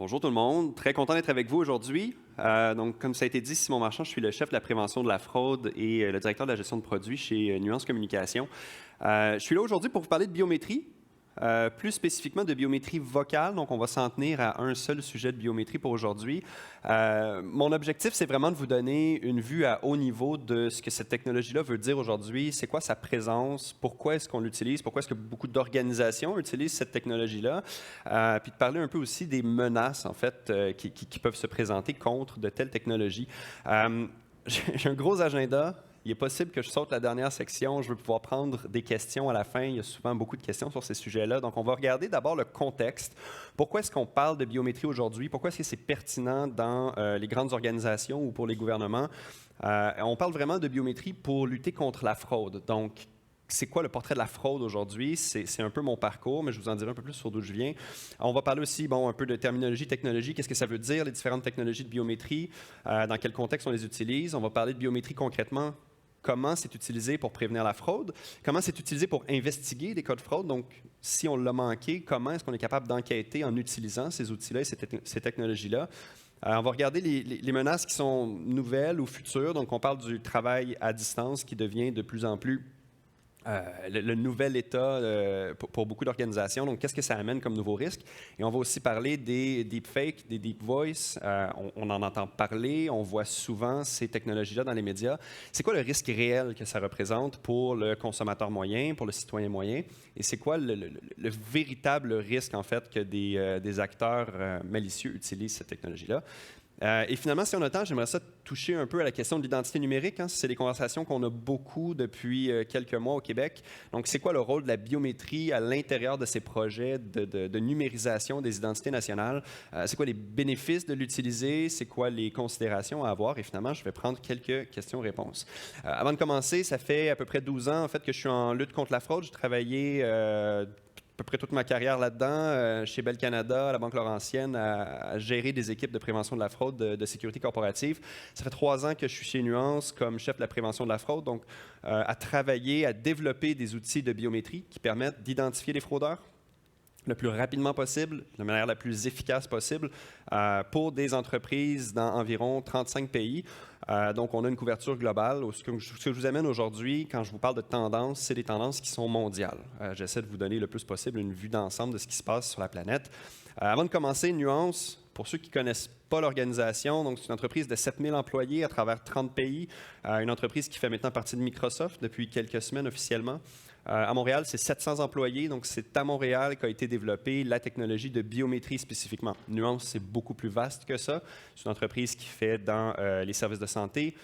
Bonjour tout le monde, très content d'être avec vous aujourd'hui. Donc, comme ça a été dit, Simon Marchand, je suis le chef de la prévention de la fraude et le directeur de la gestion de produits chez Nuance Communication. Je suis là aujourd'hui pour vous parler de biométrie, plus spécifiquement de biométrie vocale. Donc, on va s'en tenir à un seul sujet de biométrie pour aujourd'hui. Mon objectif, c'est vraiment de vous donner une vue à haut niveau de ce que cette technologie-là veut dire aujourd'hui, c'est quoi sa présence, pourquoi est-ce qu'on l'utilise, pourquoi est-ce que beaucoup d'organisations utilisent cette technologie-là, puis de parler un peu aussi des menaces, en fait, qui peuvent se présenter contre de telles technologies. J'ai un gros agenda. Il est possible que je saute la dernière section. Je veux pouvoir prendre des questions à la fin. Il y a souvent beaucoup de questions sur ces sujets-là. Donc, on va regarder d'abord le contexte. Pourquoi est-ce qu'on parle de biométrie aujourd'hui? Pourquoi est-ce que c'est pertinent dans les grandes organisations ou pour les gouvernements? On parle vraiment de biométrie pour lutter contre la fraude. Donc, c'est quoi le portrait de la fraude aujourd'hui? C'est un peu mon parcours, mais je vous en dirai un peu plus sur d'où je viens. On va parler aussi un peu de terminologie, technologie. Qu'est-ce que ça veut dire, les différentes technologies de biométrie? Dans quel contexte on les utilise? On va parler de biométrie concrètement. Comment c'est utilisé pour prévenir la fraude, comment c'est utilisé pour investiguer des cas de fraude. Donc, si on l'a manqué, comment est-ce qu'on est capable d'enquêter en utilisant ces outils-là et ces technologies-là. On va regarder les menaces qui sont nouvelles ou futures. Donc, on parle du travail à distance qui devient de plus en plus le nouvel état pour beaucoup d'organisations. Donc, qu'est-ce que ça amène comme nouveaux risques? Et on va aussi parler des deepfakes, des deep voice. On en entend parler, on voit souvent ces technologies-là dans les médias. C'est quoi le risque réel que ça représente pour le consommateur moyen, pour le citoyen moyen? Et c'est quoi le véritable risque, en fait, que des acteurs malicieux utilisent cette technologie-là? Et finalement, si on a le temps, j'aimerais ça toucher un peu à la question de l'identité numérique. C'est des conversations qu'on a beaucoup depuis quelques mois au Québec. Donc, c'est quoi le rôle de la biométrie à l'intérieur de ces projets de numérisation des identités nationales? C'est quoi les bénéfices de l'utiliser? C'est quoi les considérations à avoir? Et finalement, je vais prendre quelques questions-réponses. Avant de commencer, ça fait à peu près 12 ans en fait, que je suis en lutte contre la fraude. J'ai travaillé à peu près toute ma carrière là-dedans, chez Bell Canada, à la Banque Laurentienne, à gérer des équipes de prévention de la fraude, de sécurité corporative. Ça fait 3 ans que je suis chez Nuance comme chef de la prévention de la fraude, donc à travailler, à développer des outils de biométrie qui permettent d'identifier les fraudeurs le plus rapidement possible, de manière la plus efficace possible, pour des entreprises dans environ 35 pays. Donc, on a une couverture globale. Ce que je vous amène aujourd'hui, quand je vous parle de tendances, c'est des tendances qui sont mondiales. J'essaie de vous donner le plus possible une vue d'ensemble de ce qui se passe sur la planète. Avant de commencer, Nuance, pour ceux qui ne connaissent pas l'organisation, donc c'est une entreprise de 7000 employés à travers 30 pays, une entreprise qui fait maintenant partie de Microsoft depuis quelques semaines officiellement. À Montréal, c'est 700 employés, donc c'est à Montréal qu'a été développée la technologie de biométrie spécifiquement. Nuance, c'est beaucoup plus vaste que ça. C'est une entreprise qui fait dans les services de santé,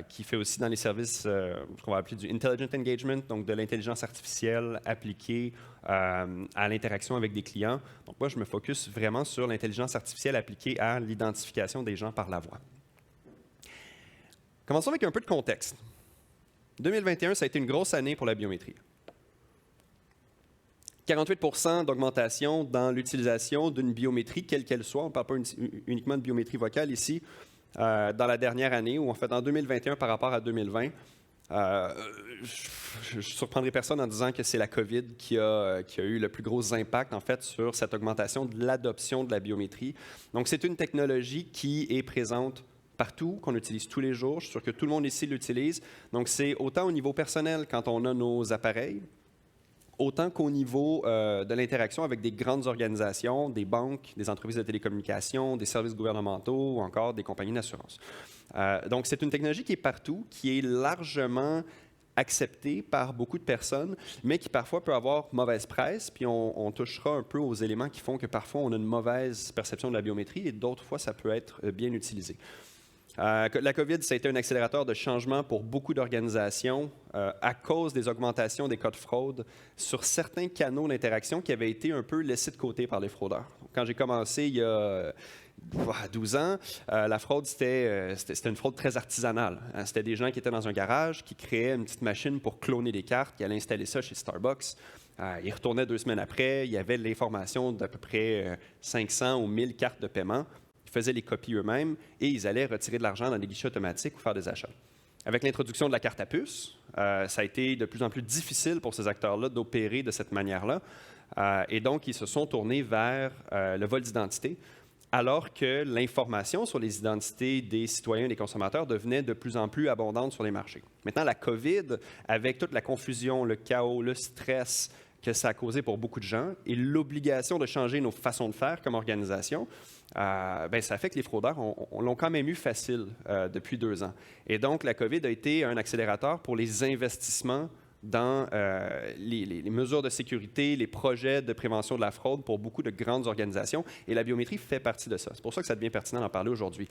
qui fait aussi dans les services, ce qu'on va appeler du Intelligent Engagement, donc de l'intelligence artificielle appliquée à l'interaction avec des clients. Donc moi, je me focus vraiment sur l'intelligence artificielle appliquée à l'identification des gens par la voix. Commençons avec un peu de contexte. 2021, ça a été une grosse année pour la biométrie. 48% d'augmentation dans l'utilisation d'une biométrie, quelle qu'elle soit. On ne parle pas uniquement de biométrie vocale ici, dans la dernière année, ou en fait en 2021 par rapport à 2020. Je ne surprendrai personne en disant que c'est la COVID qui a eu le plus gros impact en fait sur cette augmentation de l'adoption de la biométrie. Donc, c'est une technologie qui est présente partout, qu'on utilise tous les jours. Je suis sûr que tout le monde ici l'utilise. Donc, c'est autant au niveau personnel quand on a nos appareils, autant qu'au niveau de l'interaction avec des grandes organisations, des banques, des entreprises de télécommunications, des services gouvernementaux ou encore des compagnies d'assurance. Donc, c'est une technologie qui est partout, qui est largement acceptée par beaucoup de personnes, mais qui parfois peut avoir mauvaise presse. Puis on touchera un peu aux éléments qui font que parfois on a une mauvaise perception de la biométrie et d'autres fois ça peut être bien utilisé. La COVID, ça a été un accélérateur de changement pour beaucoup d'organisations à cause des augmentations des cas de fraude sur certains canaux d'interaction qui avaient été un peu laissés de côté par les fraudeurs. Quand j'ai commencé il y a 12 ans, la fraude, c'était une fraude très artisanale. C'était des gens qui étaient dans un garage, qui créaient une petite machine pour cloner des cartes, qui allaient installer ça chez Starbucks. Ils retournaient 2 semaines après, il y avait l'information d'à peu près 500 ou 1000 cartes de paiement. Faisaient les copies eux-mêmes et ils allaient retirer de l'argent dans des guichets automatiques ou faire des achats. Avec l'introduction de la carte à puce, ça a été de plus en plus difficile pour ces acteurs-là d'opérer de cette manière-là. Et donc, ils se sont tournés vers le vol d'identité. alors que l'information sur les identités des citoyens et des consommateurs devenait de plus en plus abondante sur les marchés. Maintenant, la COVID, avec toute la confusion, le chaos, le stress que ça a causé pour beaucoup de gens et l'obligation de changer nos façons de faire comme organisation, ça fait que les fraudeurs l'ont quand même eu facile depuis 2 ans. Et donc, la COVID a été un accélérateur pour les investissements dans les mesures de sécurité, les projets de prévention de la fraude pour beaucoup de grandes organisations. Et la biométrie fait partie de ça. C'est pour ça que ça devient pertinent d'en parler aujourd'hui.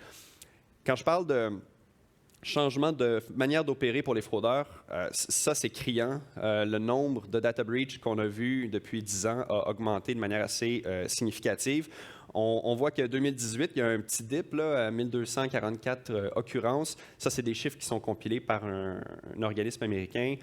Quand je parle de changement de manière d'opérer pour les fraudeurs, ça, c'est criant. Le nombre de data breach qu'on a vu depuis 10 ans a augmenté de manière assez significative. On voit qu'en 2018, il y a un petit dip, là, à 1244 occurrences. Ça, c'est des chiffres qui sont compilés par un organisme américain.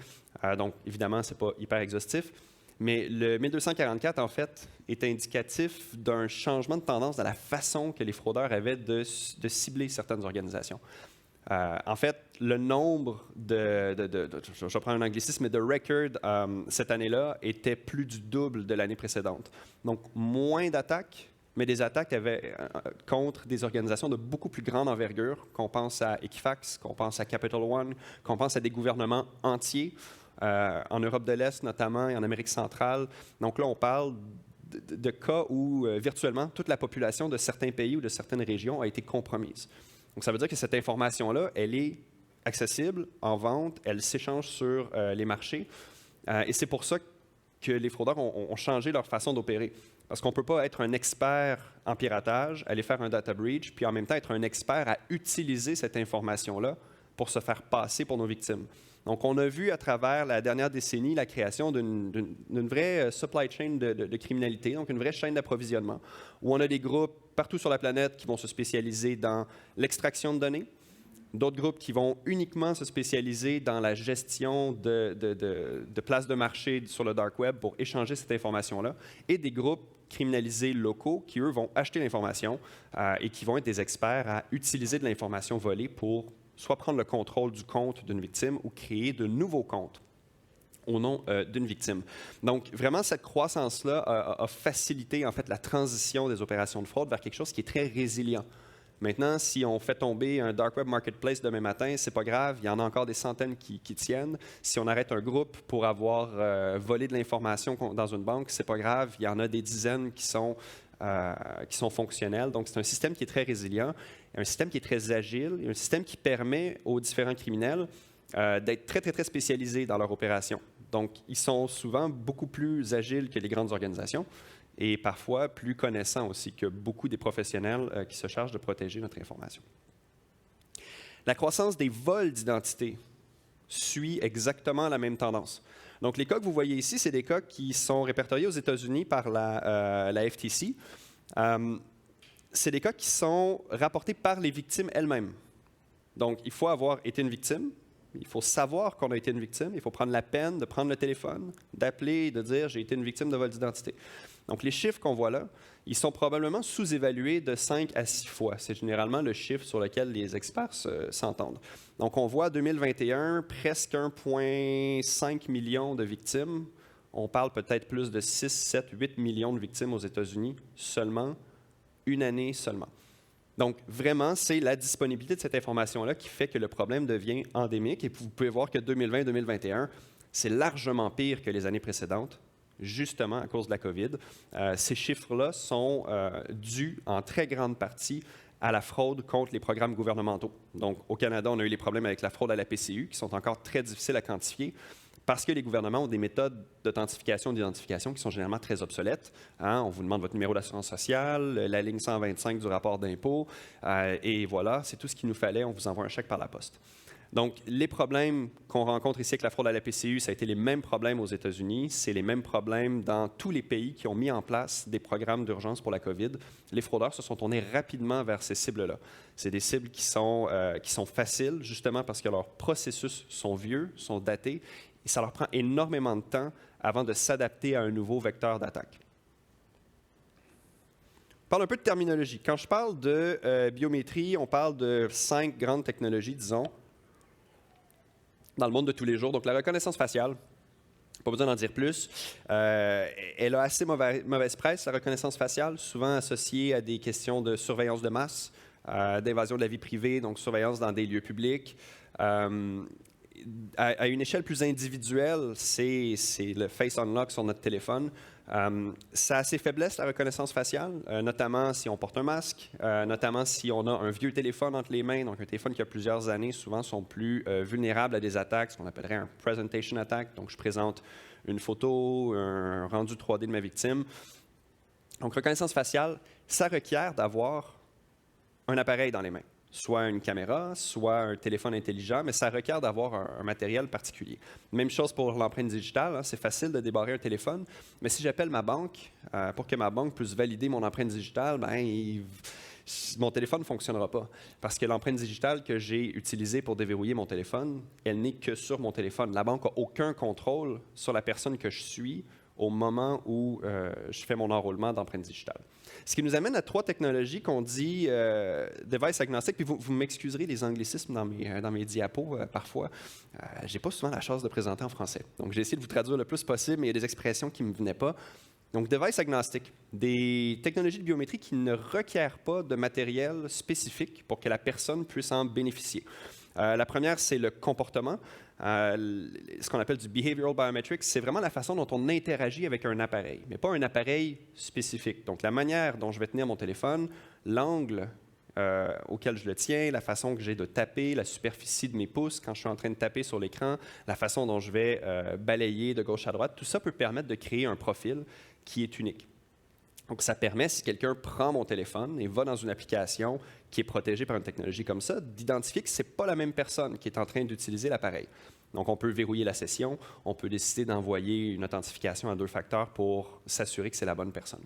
Donc, évidemment, ce n'est pas hyper exhaustif. Mais le 1244, en fait, est indicatif d'un changement de tendance dans la façon que les fraudeurs avaient de cibler certaines organisations. En fait, le nombre je vais prendre un anglicisme, mais de records cette année-là était plus du double de l'année précédente. Donc, moins d'attaques, mais des attaques contre des organisations de beaucoup plus grande envergure, qu'on pense à Equifax, qu'on pense à Capital One, qu'on pense à des gouvernements entiers, en Europe de l'Est notamment et en Amérique centrale. Donc là, on parle de cas où virtuellement toute la population de certains pays ou de certaines régions a été compromise. Donc ça veut dire que cette information-là, elle est accessible, en vente, elle s'échange sur les marchés. Et c'est pour ça que les fraudeurs ont changé leur façon d'opérer. Parce qu'on ne peut pas être un expert en piratage, aller faire un data breach, puis en même temps être un expert à utiliser cette information-là pour se faire passer pour nos victimes. Donc, on a vu à travers la dernière décennie la création d'une vraie supply chain de criminalité, donc une vraie chaîne d'approvisionnement, où on a des groupes partout sur la planète qui vont se spécialiser dans l'extraction de données, d'autres groupes qui vont uniquement se spécialiser dans la gestion de places de marché sur le dark web pour échanger cette information-là, et des groupes criminalisés locaux qui, eux, vont acheter l'information et qui vont être des experts à utiliser de l'information volée pour soit prendre le contrôle du compte d'une victime ou créer de nouveaux comptes au nom d'une victime. Donc, vraiment, cette croissance-là a facilité en fait la transition des opérations de fraude vers quelque chose qui est très résilient. Maintenant, si on fait tomber un dark web marketplace demain matin, c'est pas grave, il y en a encore des centaines qui tiennent. Si on arrête un groupe pour avoir volé de l'information dans une banque, c'est pas grave, il y en a des dizaines qui sont fonctionnels. Donc, c'est un système qui est très résilient, un système qui est très agile, un système qui permet aux différents criminels d'être très, très, très spécialisés dans leur opération. Donc, ils sont souvent beaucoup plus agiles que les grandes organisations et parfois plus connaissants aussi que beaucoup des professionnels qui se chargent de protéger notre information. La croissance des vols d'identité suit exactement la même tendance. Donc, les cas que vous voyez ici, c'est des cas qui sont répertoriés aux États-Unis par la FTC. C'est des cas qui sont rapportés par les victimes elles-mêmes. Donc, il faut avoir été une victime, il faut savoir qu'on a été une victime, il faut prendre la peine de prendre le téléphone, d'appeler et de dire « j'ai été une victime de vol d'identité ». Donc, les chiffres qu'on voit là, ils sont probablement sous-évalués de 5 à 6 fois. C'est généralement le chiffre sur lequel les experts s'entendent. Donc, on voit en 2021 presque 1,5 million de victimes. On parle peut-être plus de 6, 7, 8 millions de victimes aux États-Unis seulement, une année seulement. Donc, vraiment, c'est la disponibilité de cette information-là qui fait que le problème devient endémique. Et vous pouvez voir que 2020-2021, c'est largement pire que les années précédentes, justement à cause de la COVID. Ces chiffres-là sont dus en très grande partie à la fraude contre les programmes gouvernementaux. Donc, au Canada, on a eu les problèmes avec la fraude à la PCU, qui sont encore très difficiles à quantifier, parce que les gouvernements ont des méthodes d'authentification et d'identification qui sont généralement très obsolètes. On vous demande votre numéro d'assurance sociale, la ligne 125 du rapport d'impôt, et voilà, c'est tout ce qu'il nous fallait, on vous envoie un chèque par la poste. Donc, les problèmes qu'on rencontre ici avec la fraude à la PCU, ça a été les mêmes problèmes aux États-Unis, c'est les mêmes problèmes dans tous les pays qui ont mis en place des programmes d'urgence pour la COVID. Les fraudeurs se sont tournés rapidement vers ces cibles-là. C'est des cibles qui sont faciles, justement parce que leurs processus sont vieux, sont datés, et ça leur prend énormément de temps avant de s'adapter à un nouveau vecteur d'attaque. On parle un peu de terminologie. Quand je parle de biométrie, on parle de 5 grandes technologies, disons, dans le monde de tous les jours. Donc, la reconnaissance faciale, Pas besoin d'en dire plus. Elle a assez mauvaise presse, la reconnaissance faciale, souvent associée à des questions de surveillance de masse, d'invasion de la vie privée, donc surveillance dans des lieux publics. À une échelle plus individuelle, c'est le Face Unlock sur notre téléphone. Ça a ses faiblesses, la reconnaissance faciale, notamment si on porte un masque, notamment si on a un vieux téléphone entre les mains, donc un téléphone qui a plusieurs années, souvent sont plus vulnérables à des attaques, ce qu'on appellerait un presentation attack. Donc, je présente une photo, un rendu 3D de ma victime. Donc, reconnaissance faciale, ça requiert d'avoir un appareil dans les mains. Soit une caméra, soit un téléphone intelligent, mais ça requiert d'avoir un matériel particulier. Même chose pour l'empreinte digitale, hein, c'est facile de débarrer un téléphone, mais si j'appelle ma banque pour que ma banque puisse valider mon empreinte digitale, mon téléphone ne fonctionnera pas. Parce que l'empreinte digitale que j'ai utilisée pour déverrouiller mon téléphone, elle n'est que sur mon téléphone. La banque n'a aucun contrôle sur la personne que je suis au moment où je fais mon enrôlement d'empreinte digitale. Ce qui nous amène à 3 technologies qu'on dit device agnostic, puis vous m'excuserez les anglicismes dans mes diapos parfois. Je n'ai pas souvent la chance de présenter en français. Donc, j'ai essayé de vous traduire le plus possible, mais il y a des expressions qui ne me venaient pas. Donc, device agnostic, des technologies de biométrie qui ne requièrent pas de matériel spécifique pour que la personne puisse en bénéficier. La première, c'est le comportement. Ce qu'on appelle du behavioral biometrics, c'est vraiment la façon dont on interagit avec un appareil, mais pas un appareil spécifique. Donc, la manière dont je vais tenir mon téléphone, l'angle auquel je le tiens, la façon que j'ai de taper, la superficie de mes pouces quand je suis en train de taper sur l'écran, la façon dont je vais balayer de gauche à droite, tout ça peut permettre de créer un profil qui est unique. Donc, ça permet, si quelqu'un prend mon téléphone et va dans une application qui est protégée par une technologie comme ça, d'identifier que ce n'est pas la même personne qui est en train d'utiliser l'appareil. Donc, on peut verrouiller la session, on peut décider d'envoyer une authentification à 2 facteurs pour s'assurer que c'est la bonne personne.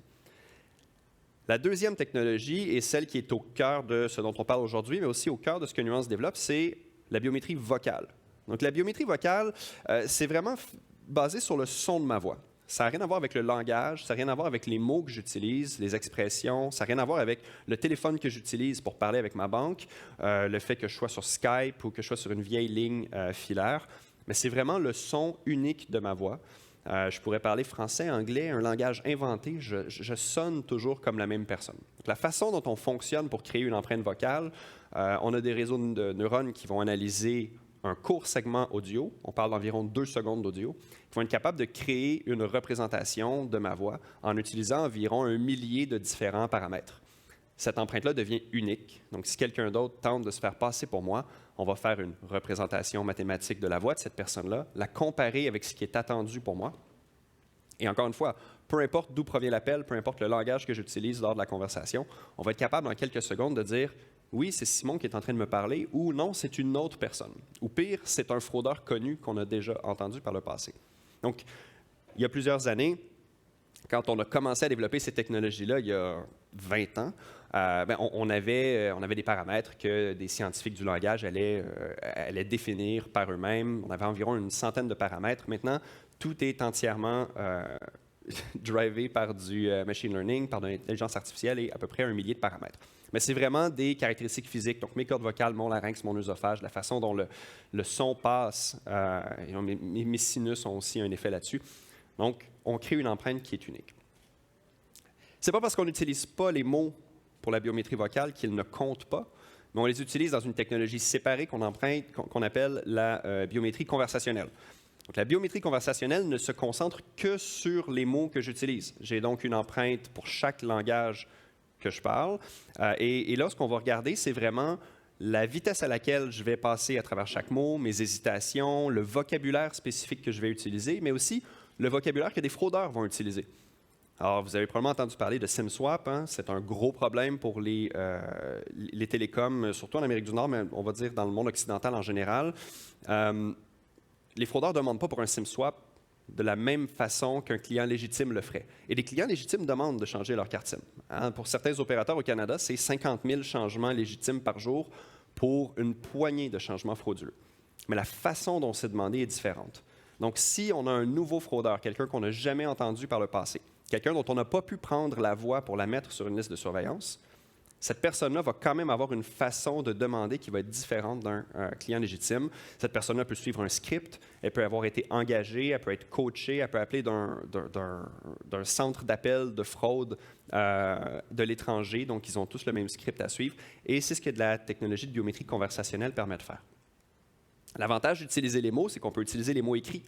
La deuxième technologie, et celle qui est au cœur de ce dont on parle aujourd'hui, mais aussi au cœur de ce que Nuance développe, c'est la biométrie vocale. Donc, la biométrie vocale, c'est vraiment basé sur le son de ma voix. Ça n'a rien à voir avec le langage, ça n'a rien à voir avec les mots que j'utilise, les expressions, ça n'a rien à voir avec le téléphone que j'utilise pour parler avec ma banque, le fait que je sois sur Skype ou que je sois sur une vieille ligne filaire, mais c'est vraiment le son unique de ma voix. Je pourrais parler français, anglais, un langage inventé, je sonne toujours comme la même personne. Donc, la façon dont on fonctionne pour créer une empreinte vocale, on a des réseaux de neurones qui vont analyser un court segment audio, on parle d'environ 2 secondes d'audio, qui vont être capables de créer une représentation de ma voix en utilisant environ 1 millier de différents paramètres. Cette empreinte-là devient unique. Donc, si quelqu'un d'autre tente de se faire passer pour moi, on va faire une représentation mathématique de la voix de cette personne-là, la comparer avec ce qui est attendu pour moi. Et encore une fois, peu importe d'où provient l'appel, peu importe le langage que j'utilise lors de la conversation, on va être capable en quelques secondes de dire « oui, c'est Simon qui est en train de me parler » ou « non, c'est une autre personne ». Ou pire, c'est un fraudeur connu qu'on a déjà entendu par le passé. Donc, il y a plusieurs années, quand on a commencé à développer ces technologies-là, il y a 20 ans, on avait des paramètres que des scientifiques du langage allaient définir par eux-mêmes. On avait environ une centaine de paramètres. Maintenant, tout est entièrement drivé par du machine learning, par de l'intelligence artificielle et à peu près 1 millier de paramètres. Mais c'est vraiment des caractéristiques physiques, donc mes cordes vocales, mon larynx, mon œsophage, la façon dont le son passe, mes sinus ont aussi un effet là-dessus. Donc, on crée une empreinte qui est unique. Ce n'est pas parce qu'on n'utilise pas les mots pour la biométrie vocale qu'ils ne comptent pas, mais on les utilise dans une technologie séparée qu'on appelle la biométrie conversationnelle. Donc, la biométrie conversationnelle ne se concentre que sur les mots que j'utilise. J'ai donc une empreinte pour chaque langage que je parle. Et là, ce qu'on va regarder, c'est vraiment la vitesse à laquelle je vais passer à travers chaque mot, mes hésitations, le vocabulaire spécifique que je vais utiliser, mais aussi le vocabulaire que des fraudeurs vont utiliser. Alors, vous avez probablement entendu parler de SIM swap. Hein? C'est un gros problème pour les télécoms, surtout en Amérique du Nord, mais on va dire dans le monde occidental en général. Les fraudeurs ne demandent pas pour un SIM swap de la même façon qu'un client légitime le ferait. Et les clients légitimes demandent de changer leur carte SIM. Hein? Pour certains opérateurs au Canada, c'est 50 000 changements légitimes par jour pour une poignée de changements frauduleux. Mais la façon dont c'est demandé est différente. Donc, si on a un nouveau fraudeur, quelqu'un qu'on n'a jamais entendu par le passé, quelqu'un dont on n'a pas pu prendre la voix pour la mettre sur une liste de surveillance, cette personne-là va quand même avoir une façon de demander qui va être différente d'un client légitime. Cette personne-là peut suivre un script, elle peut avoir été engagée, elle peut être coachée, elle peut appeler d'un centre d'appel de fraude de l'étranger. Donc, ils ont tous le même script à suivre. Et c'est ce que de la technologie de biométrie conversationnelle permet de faire. L'avantage d'utiliser les mots, c'est qu'on peut utiliser les mots écrits.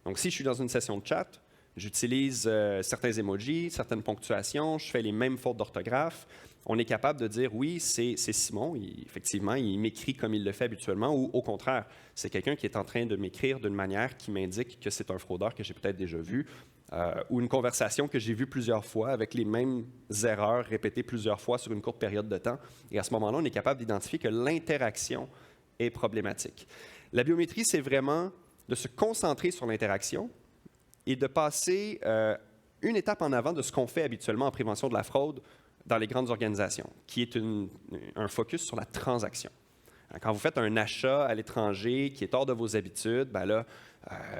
Donc, si je suis dans une session de chat, j'utilise certains emojis, certaines ponctuations, je fais les mêmes fautes d'orthographe. On est capable de dire, oui, c'est Simon, effectivement, il m'écrit comme il le fait habituellement, ou au contraire, c'est quelqu'un qui est en train de m'écrire d'une manière qui m'indique que c'est un fraudeur que j'ai peut-être déjà vu, ou une conversation que j'ai vue plusieurs fois avec les mêmes erreurs répétées plusieurs fois sur une courte période de temps. Et à ce moment-là, on est capable d'identifier que l'interaction est problématique. La biométrie, c'est vraiment de se concentrer sur l'interaction et de passer une étape en avant de ce qu'on fait habituellement en prévention de la fraude dans les grandes organisations, qui est un focus sur la transaction. Quand vous faites un achat à l'étranger qui est hors de vos habitudes, bien là,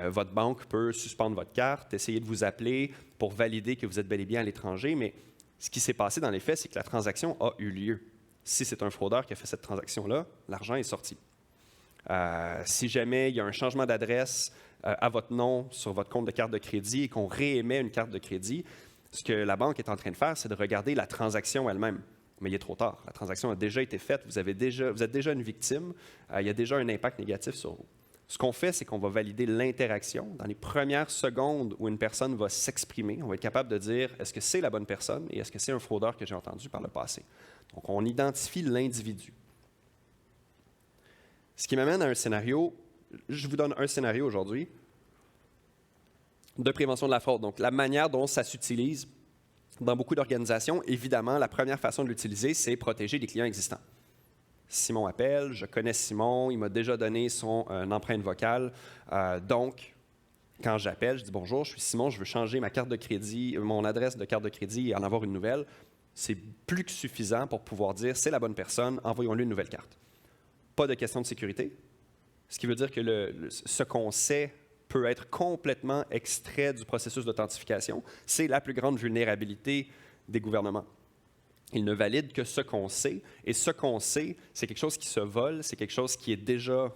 votre banque peut suspendre votre carte, essayer de vous appeler pour valider que vous êtes bel et bien à l'étranger, mais ce qui s'est passé dans les faits, c'est que la transaction a eu lieu. Si c'est un fraudeur qui a fait cette transaction-là, l'argent est sorti. Si jamais il y a un changement d'adresse à votre nom sur votre compte de carte de crédit et qu'on réémet une carte de crédit, ce que la banque est en train de faire, c'est de regarder la transaction elle-même. Mais il est trop tard. La transaction a déjà été faite, vous êtes déjà une victime, il y a déjà un impact négatif sur vous. Ce qu'on fait, c'est qu'on va valider l'interaction. Dans les premières secondes où une personne va s'exprimer, on va être capable de dire est-ce que c'est la bonne personne et est-ce que c'est un fraudeur que j'ai entendu par le passé. Donc, on identifie l'individu. Ce qui m'amène à un scénario, je vous donne un scénario aujourd'hui de prévention de la fraude. Donc, la manière dont ça s'utilise dans beaucoup d'organisations, évidemment, la première façon de l'utiliser, c'est protéger les clients existants. Simon appelle, je connais Simon, il m'a déjà donné son empreinte vocale. Donc, quand j'appelle, je dis bonjour, je suis Simon, je veux changer ma carte de crédit, mon adresse de carte de crédit et en avoir une nouvelle. C'est plus que suffisant pour pouvoir dire c'est la bonne personne, envoyons-lui une nouvelle carte. Pas de question de sécurité, ce qui veut dire que ce qu'on sait peut être complètement extrait du processus d'authentification. C'est la plus grande vulnérabilité des gouvernements. Ils ne valident que ce qu'on sait, et ce qu'on sait, c'est quelque chose qui se vole, c'est quelque chose qui est déjà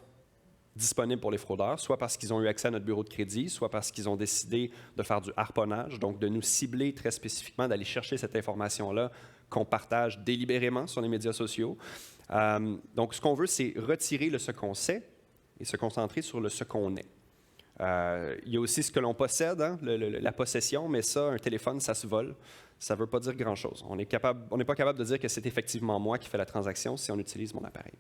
disponible pour les fraudeurs, soit parce qu'ils ont eu accès à notre bureau de crédit, soit parce qu'ils ont décidé de faire du harponnage, donc de nous cibler très spécifiquement, d'aller chercher cette information-là qu'on partage délibérément sur les médias sociaux. Donc, ce qu'on veut, c'est retirer le ce qu'on sait et se concentrer sur le ce qu'on est. Il y a aussi ce que l'on possède, hein, la possession, mais ça, un téléphone, ça se vole. Ça ne veut pas dire grand-chose. On n'est pas capable de dire que c'est effectivement moi qui fais la transaction si on utilise mon appareil.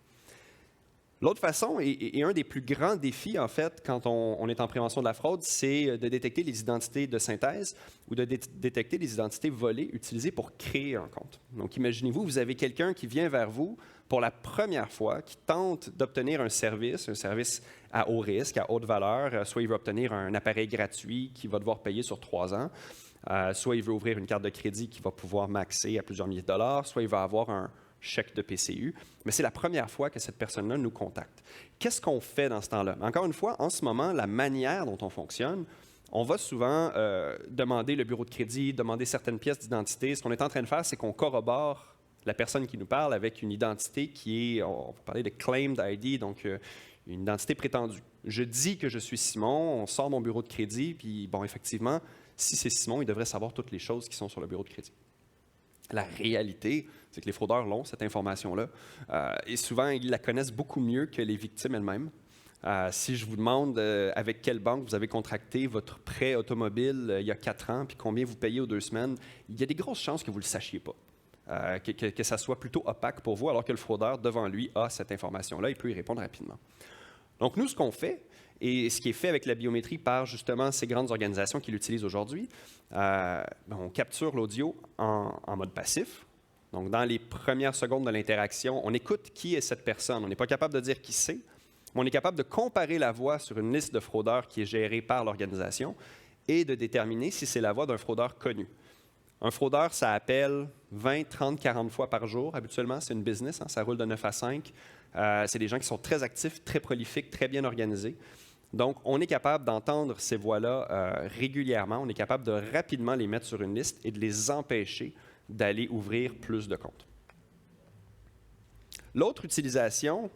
L'autre façon, et un des plus grands défis, en fait, quand on est en prévention de la fraude, c'est de détecter les identités de synthèse ou de détecter les identités volées utilisées pour créer un compte. Donc, imaginez-vous, vous avez quelqu'un qui vient vers vous pour la première fois, qui tente d'obtenir un service à haut risque, à haute valeur. Soit il veut obtenir un appareil gratuit qu'il va devoir payer sur 3 ans, soit il veut ouvrir une carte de crédit qui va pouvoir maxer à plusieurs milliers de dollars, soit il va avoir un chèque de PCU, mais c'est la première fois que cette personne-là nous contacte. Qu'est-ce qu'on fait dans ce temps-là? Encore une fois, en ce moment, la manière dont on fonctionne, on va souvent demander le bureau de crédit, demander certaines pièces d'identité. Ce qu'on est en train de faire, c'est qu'on corrobore la personne qui nous parle avec une identité qui est, on va parler de claimed ID, donc une identité prétendue. Je dis que je suis Simon, on sort mon bureau de crédit, puis bon, effectivement, si c'est Simon, il devrait savoir toutes les choses qui sont sur le bureau de crédit. La réalité, c'est que les fraudeurs l'ont, cette information-là, et souvent, ils la connaissent beaucoup mieux que les victimes elles-mêmes. Si je vous demande avec quelle banque vous avez contracté votre prêt automobile il y a 4 ans, puis combien vous payez aux 2 semaines, il y a des grosses chances que vous ne le sachiez pas, que ça soit plutôt opaque pour vous, alors que le fraudeur, devant lui, a cette information-là, il peut y répondre rapidement. Donc, nous, ce qu'on fait, et ce qui est fait avec la biométrie par justement ces grandes organisations qui l'utilisent aujourd'hui, on capture l'audio en mode passif. Donc, dans les premières secondes de l'interaction, on écoute qui est cette personne. On n'est pas capable de dire qui c'est, mais on est capable de comparer la voix sur une liste de fraudeurs qui est gérée par l'organisation et de déterminer si c'est la voix d'un fraudeur connu. Un fraudeur, ça appelle 20, 30, 40 fois par jour. Habituellement, c'est une business, hein, ça roule de 9 à 5. C'est des gens qui sont très actifs, très prolifiques, très bien organisés. Donc, on est capable d'entendre ces voix-là régulièrement. On est capable de rapidement les mettre sur une liste et de les empêcher d'aller ouvrir plus de comptes. L'autre utilisation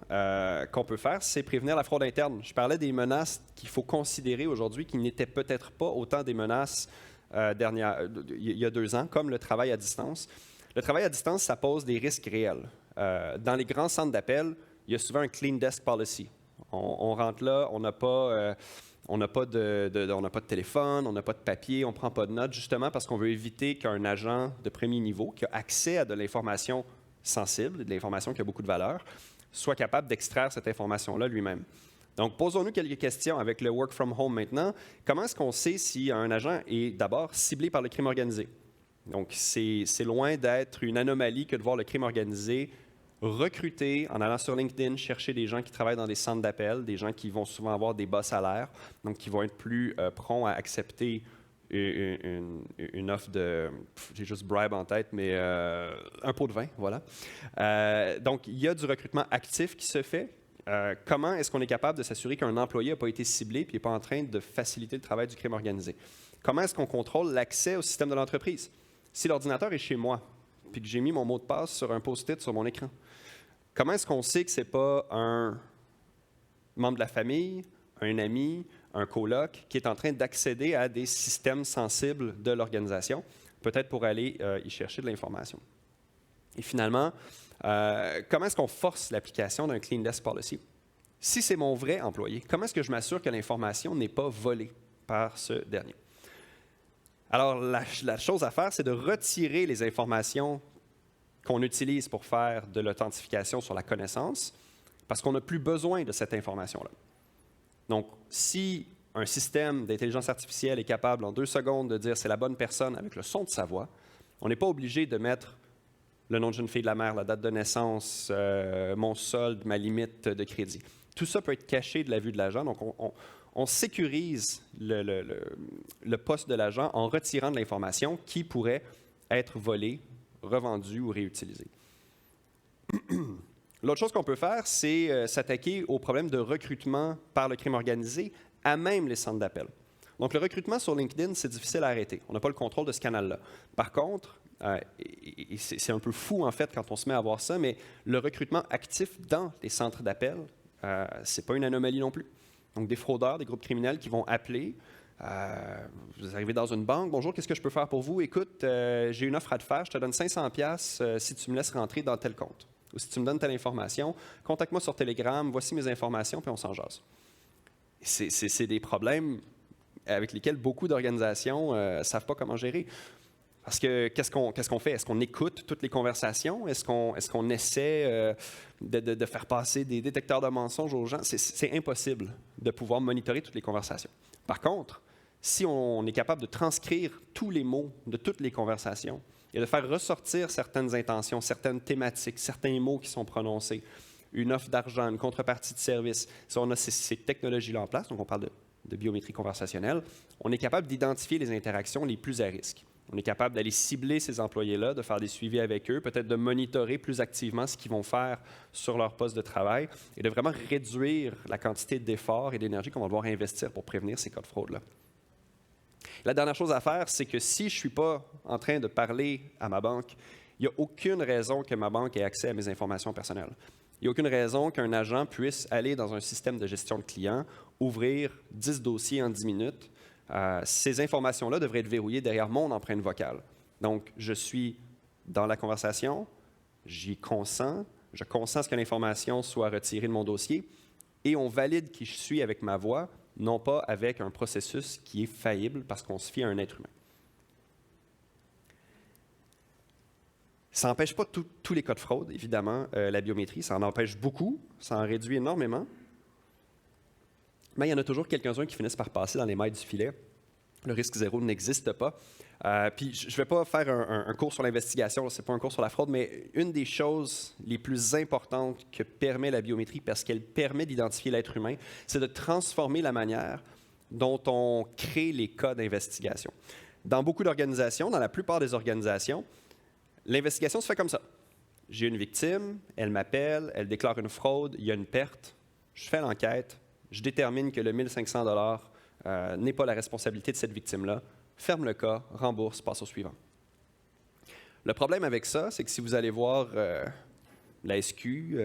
qu'on peut faire, c'est prévenir la fraude interne. Je parlais des menaces qu'il faut considérer aujourd'hui qui n'étaient peut-être pas autant des menaces il y a 2 ans, comme le travail à distance. Le travail à distance, ça pose des risques réels. Dans les grands centres d'appel, il y a souvent un clean desk policy. On rentre là, on n'a pas de téléphone, on n'a pas de papier, on ne prend pas de notes, justement parce qu'on veut éviter qu'un agent de premier niveau qui a accès à de l'information sensible, de l'information qui a beaucoup de valeur, soit capable d'extraire cette information-là lui-même. Donc, posons-nous quelques questions avec le work from home maintenant. Comment est-ce qu'on sait si un agent est d'abord ciblé par le crime organisé? Donc, c'est loin d'être une anomalie que de voir le crime organisé recruter en allant sur LinkedIn, chercher des gens qui travaillent dans des centres d'appel, des gens qui vont souvent avoir des bas salaires, donc qui vont être plus prompts à accepter une offre de, j'ai juste bribe en tête, mais un pot de vin, voilà. Donc, il y a du recrutement actif qui se fait. Comment est-ce qu'on est capable de s'assurer qu'un employé n'a pas été ciblé et n'est pas en train de faciliter le travail du crime organisé? Comment est-ce qu'on contrôle l'accès au système de l'entreprise? Si l'ordinateur est chez moi, puis que j'ai mis mon mot de passe sur un post-it sur mon écran, comment est-ce qu'on sait que ce n'est pas un membre de la famille, un ami, un coloc qui est en train d'accéder à des systèmes sensibles de l'organisation, peut-être pour aller y chercher de l'information? Et finalement, comment est-ce qu'on force l'application d'un Clean Desk Policy? Si c'est mon vrai employé, comment est-ce que je m'assure que l'information n'est pas volée par ce dernier? Alors, la chose à faire, c'est de retirer les informations qu'on utilise pour faire de l'authentification sur la connaissance, parce qu'on n'a plus besoin de cette information-là. Donc, si un système d'intelligence artificielle est capable en 2 secondes de dire c'est la bonne personne avec le son de sa voix, on n'est pas obligé de mettre le nom de jeune fille de la mère, la date de naissance, mon solde, ma limite de crédit. Tout ça peut être caché de la vue de l'agent. Donc, on sécurise le poste de l'agent en retirant de l'information qui pourrait être volée, revendue ou réutilisée. L'autre chose qu'on peut faire, c'est s'attaquer au problème de recrutement par le crime organisé à même les centres d'appel. Donc, le recrutement sur LinkedIn, c'est difficile à arrêter. On n'a pas le contrôle de ce canal-là. Par contre, et c'est un peu fou, en fait, quand on se met à voir ça, mais le recrutement actif dans les centres d'appel, ce n'est pas une anomalie non plus. Donc, des fraudeurs, des groupes criminels qui vont appeler. Vous arrivez dans une banque. « Bonjour, qu'est-ce que je peux faire pour vous? Écoute, j'ai une offre à te faire. Je te donne 500$ si tu me laisses rentrer dans tel compte. Ou si tu me donnes telle information, contacte-moi sur Telegram, voici mes informations, puis on s'en jase. » C'est des problèmes avec lesquels beaucoup d'organisations ne savent pas comment gérer. Parce que qu'est-ce qu'on fait? Est-ce qu'on écoute toutes les conversations? Est-ce qu'on essaie de faire passer des détecteurs de mensonges aux gens? C'est impossible de pouvoir monitorer toutes les conversations. Par contre, si on est capable de transcrire tous les mots de toutes les conversations et de faire ressortir certaines intentions, certaines thématiques, certains mots qui sont prononcés, une offre d'argent, une contrepartie de service, si on a ces technologies-là en place, donc on parle de biométrie conversationnelle, on est capable d'identifier les interactions les plus à risque. On est capable d'aller cibler ces employés-là, de faire des suivis avec eux, peut-être de monitorer plus activement ce qu'ils vont faire sur leur poste de travail et de vraiment réduire la quantité d'efforts et d'énergie qu'on va devoir investir pour prévenir ces cas de fraude-là. La dernière chose à faire, c'est que si je ne suis pas en train de parler à ma banque, il n'y a aucune raison que ma banque ait accès à mes informations personnelles. Il n'y a aucune raison qu'un agent puisse aller dans un système de gestion de clients, ouvrir 10 dossiers en 10 minutes. Ces informations-là devraient être verrouillées derrière mon empreinte vocale. Donc, je suis dans la conversation, j'y consens, je consens à ce que l'information soit retirée de mon dossier et on valide qui je suis avec ma voix, non pas avec un processus qui est faillible parce qu'on se fie à un être humain. Ça n'empêche pas tous les cas de fraude, évidemment, la biométrie. Ça en empêche beaucoup, ça en réduit énormément. Mais il y en a toujours quelques-uns qui finissent par passer dans les mailles du filet. Le risque zéro n'existe pas. Puis je ne vais pas faire un cours sur l'investigation, ce n'est pas un cours sur la fraude, mais une des choses les plus importantes que permet la biométrie, parce qu'elle permet d'identifier l'être humain, c'est de transformer la manière dont on crée les cas d'investigation. Dans beaucoup d'organisations, dans la plupart des organisations, l'investigation se fait comme ça. J'ai une victime, elle m'appelle, elle déclare une fraude, il y a une perte, je fais l'enquête, je détermine que le 1 500 $ n'est pas la responsabilité de cette victime-là, ferme le cas, rembourse, passe au suivant. Le problème avec ça, c'est que si vous allez voir la SQ,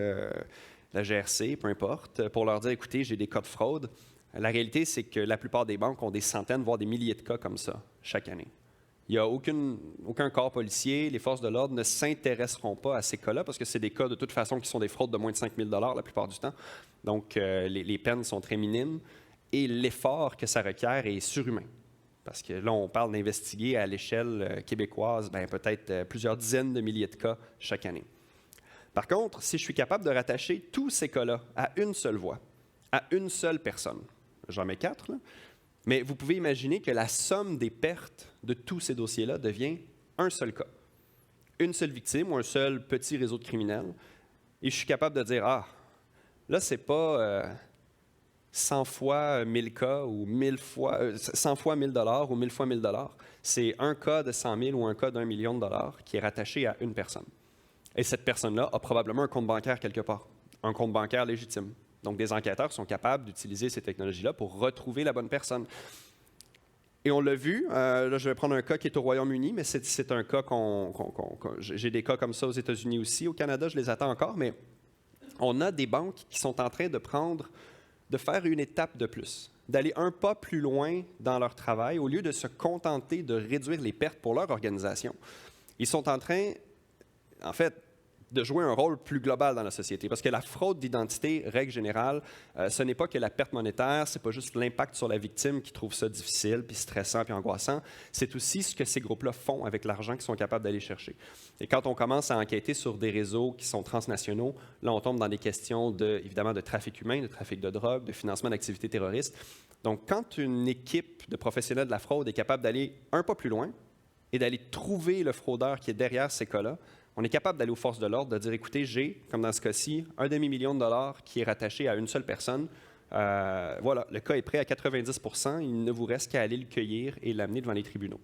la GRC, peu importe, pour leur dire, écoutez, j'ai des cas de fraude. La réalité, c'est que la plupart des banques ont des centaines, voire des milliers de cas comme ça chaque année. Il n'y a aucun corps policier, les forces de l'ordre ne s'intéresseront pas à ces cas-là parce que c'est des cas de toute façon qui sont des fraudes de moins de 5 000 la plupart du temps. Donc, les peines sont très minimes et l'effort que ça requiert est surhumain. Parce que là, on parle d'investiguer à l'échelle québécoise peut-être plusieurs dizaines de milliers de cas chaque année. Par contre, si je suis capable de rattacher tous ces cas-là à une seule voix, à une seule personne, j'en mets 4, là, mais vous pouvez imaginer que la somme des pertes de tous ces dossiers-là devient un seul cas. Une seule victime ou un seul petit réseau de criminels. Et je suis capable de dire, là, c'est pas 100 fois 1000 cas ou 100 fois 1000 $ ou 1000 fois 1000 $. C'est un cas de 100 000 ou un cas d'1 million de dollars qui est rattaché à une personne. Et cette personne-là a probablement un compte bancaire quelque part, un compte bancaire légitime. Donc, des enquêteurs sont capables d'utiliser ces technologies-là pour retrouver la bonne personne. Et on l'a vu, là, je vais prendre un cas qui est au Royaume-Uni, mais c'est un cas j'ai des cas comme ça aux États-Unis aussi. Au Canada, je les attends encore, mais on a des banques qui sont en train de faire une étape de plus, d'aller un pas plus loin dans leur travail. Au lieu de se contenter de réduire les pertes pour leur organisation, ils sont en train, en fait, de jouer un rôle plus global dans la société. Parce que la fraude d'identité, règle générale, ce n'est pas que la perte monétaire, ce n'est pas juste l'impact sur la victime qui trouve ça difficile, puis stressant, puis angoissant. C'est aussi ce que ces groupes-là font avec l'argent qu'ils sont capables d'aller chercher. Et quand on commence à enquêter sur des réseaux qui sont transnationaux, là, on tombe dans des questions, évidemment, de trafic humain, de trafic de drogue, de financement d'activités terroristes. Donc, quand une équipe de professionnels de la fraude est capable d'aller un pas plus loin et d'aller trouver le fraudeur qui est derrière ces cas-là, on est capable d'aller aux forces de l'ordre, de dire, écoutez, j'ai, comme dans ce cas-ci, un demi-million de dollars qui est rattaché à une seule personne. Voilà, le cas est prêt à 90 %. Il ne vous reste qu'à aller le cueillir et l'amener devant les tribunaux.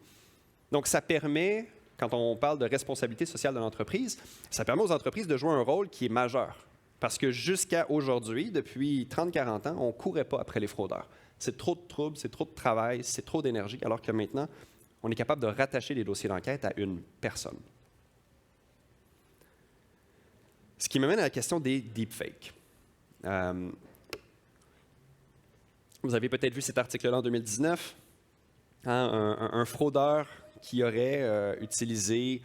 Donc, ça permet, quand on parle de responsabilité sociale de l'entreprise, ça permet aux entreprises de jouer un rôle qui est majeur. Parce que jusqu'à aujourd'hui, depuis 30-40 ans, on ne courait pas après les fraudeurs. C'est trop de troubles, c'est trop de travail, c'est trop d'énergie, alors que maintenant, on est capable de rattacher les dossiers d'enquête à une personne. Ce qui m'amène à la question des deepfakes. Vous avez peut-être vu cet article-là en 2019, un fraudeur qui aurait utilisé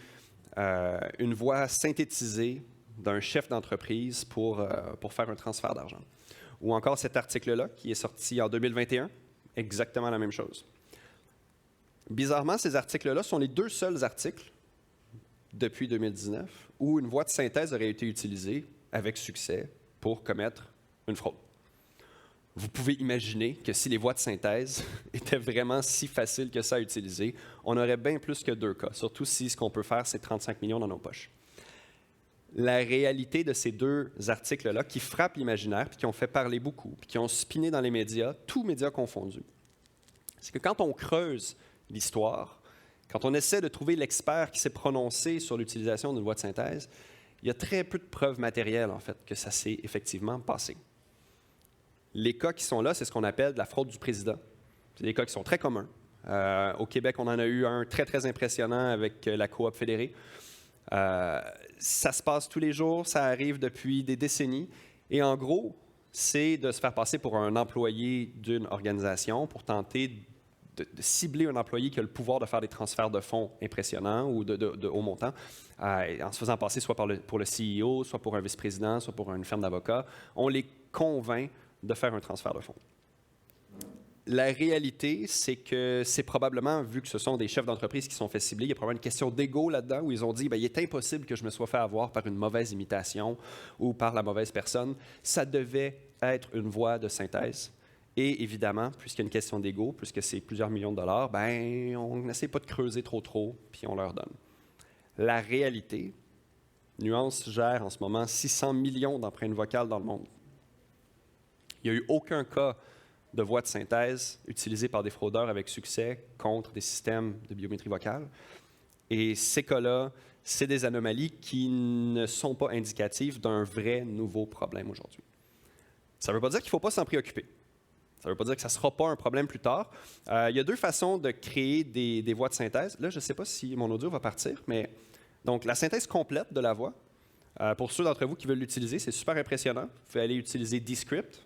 une voix synthétisée d'un chef d'entreprise pour faire un transfert d'argent. Ou encore cet article-là qui est sorti en 2021, exactement la même chose. Bizarrement, ces articles-là sont les deux seuls articles depuis 2019, où une voix de synthèse aurait été utilisée avec succès pour commettre une fraude. Vous pouvez imaginer que si les voix de synthèse étaient vraiment si faciles que ça à utiliser, on aurait bien plus que 2 cas, surtout si ce qu'on peut faire, c'est 35 millions dans nos poches. La réalité de ces 2 articles-là, qui frappent l'imaginaire, puis qui ont fait parler beaucoup, puis qui ont spiné dans les médias, tous médias confondus, c'est que quand on creuse l'histoire, quand on essaie de trouver l'expert qui s'est prononcé sur l'utilisation d'une voix de synthèse, il y a très peu de preuves matérielles, en fait, que ça s'est effectivement passé. Les cas qui sont là, c'est ce qu'on appelle de la fraude du président. C'est des cas qui sont très communs. Au Québec, on en a eu un très, très impressionnant avec la Coop fédérée. Ça se passe tous les jours, ça arrive depuis des décennies. Et en gros, c'est de se faire passer pour un employé d'une organisation pour tenter de cibler un employé qui a le pouvoir de faire des transferts de fonds impressionnants ou de haut montant, en se faisant passer soit pour le CEO, soit pour un vice-président, soit pour une firme d'avocats. On les convainc de faire un transfert de fonds. La réalité, c'est que c'est probablement, vu que ce sont des chefs d'entreprise qui sont fait cibler, il y a probablement une question d'ego là-dedans où ils ont dit il est impossible que je me sois fait avoir par une mauvaise imitation ou par la mauvaise personne. Ça devait être une voix de synthèse. Et évidemment, puisqu'il y a une question d'ego, puisque c'est plusieurs millions de dollars, on n'essaie pas de creuser trop, puis on leur donne. La réalité, Nuance gère en ce moment 600 millions d'empreintes vocales dans le monde. Il n'y a eu aucun cas de voix de synthèse utilisée par des fraudeurs avec succès contre des systèmes de biométrie vocale. Et ces cas-là, c'est des anomalies qui ne sont pas indicatives d'un vrai nouveau problème aujourd'hui. Ça ne veut pas dire qu'il ne faut pas s'en préoccuper. Ça ne veut pas dire que ça ne sera pas un problème plus tard. Il y a 2 façons de créer des voix de synthèse. Là, je ne sais pas si mon audio va partir, mais donc la synthèse complète de la voix, Pour ceux d'entre vous qui veulent l'utiliser, c'est super impressionnant. Vous pouvez aller utiliser Descript,